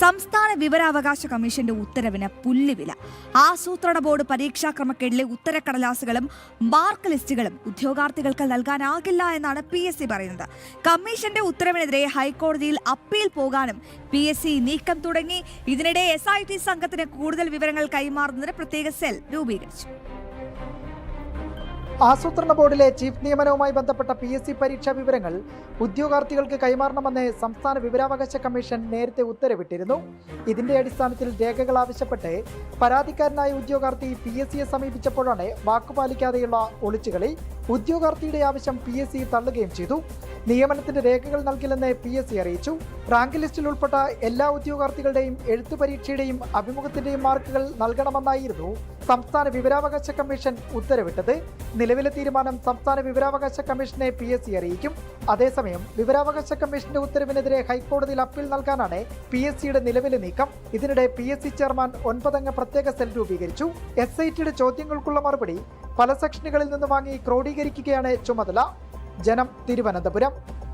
സംസ്ഥാന വിവരാവകാശ കമ്മീഷന്റെ ഉത്തരവിന് പുല്ലുവില. ആസൂത്രണ ബോർഡ് പരീക്ഷാക്രമക്കേടിലെ ഉത്തരക്കടലാസുകളും മാർക്ക് ലിസ്റ്റുകളും ഉദ്യോഗാർത്ഥികൾക്ക് നൽകാനാകില്ല എന്നാണ് PSC പറയുന്നത്. കമ്മീഷന്റെ ഉത്തരവിനെതിരെ ഹൈക്കോടതിയിൽ അപ്പീൽ പോകാനും PSC നീക്കം തുടങ്ങി. ഇതിനിടെ SIT സംഘത്തിന് കൂടുതൽ വിവരങ്ങൾ കൈമാറുന്നതിന് പ്രത്യേക സെൽ രൂപീകരിച്ചു. ആസൂത്രണ ബോർഡിലെ ചീഫ് നിയമനവുമായി ബന്ധപ്പെട്ട PSC പരീക്ഷാ വിവരങ്ങൾ ഉദ്യോഗാർത്ഥികൾക്ക് കൈമാറണമെന്ന് സംസ്ഥാന വിവരാവകാശ കമ്മീഷൻ നേരത്തെ ഉത്തരവിട്ടിരുന്നു. ഇതിന്റെ അടിസ്ഥാനത്തിൽ രേഖകൾ ആവശ്യപ്പെട്ട് പരാതിക്കാരനായ ഉദ്യോഗാർത്ഥി PSCയെ സമീപിച്ചപ്പോഴാണ് വാക്കുപാലിക്കാതെയുള്ള ഒളിച്ചുകളി. ഉദ്യോഗാർത്ഥിയുടെ ആവശ്യം PSC തള്ളുകയും ചെയ്തു. നിയമനത്തിന്റെ രേഖകൾ നൽകില്ലെന്ന് PSC അറിയിച്ചു. റാങ്ക് ലിസ്റ്റിൽ ഉൾപ്പെട്ട എല്ലാ ഉദ്യോഗാർത്ഥികളുടെയും എഴുത്തു പരീക്ഷയുടെയും അഭിമുഖത്തിന്റെയും മാർക്കുകൾ നൽകണമെന്നായിരുന്നു സംസ്ഥാന വിവരാവകാശ കമ്മീഷൻ ഉത്തരവിട്ടത്. നിലവിലെ തീരുമാനം സംസ്ഥാന വിവരാവകാശ കമ്മീഷനെ PSC അറിയിക്കും. അതേസമയം വിവരാവകാശ കമ്മീഷന്റെ ഉത്തരവിനെതിരെ ഹൈക്കോടതിയിൽ അപ്പീൽ നൽകാനാണ് PSCയുടെ നിലവിലെ നീക്കം. ഇതിനിടെ PSC ചെയർമാൻ 9 അംഗ പ്രത്യേക സെൽ രൂപീകരിച്ചു. SITയുടെ ചോദ്യങ്ങൾക്കുള്ള മറുപടി പല സെക്ഷനുകളിൽ നിന്ന് വാങ്ങി ക്രോഡീകരിക്കുകയാണ് ചുമതല. ജനം, തിരുവനന്തപുരം.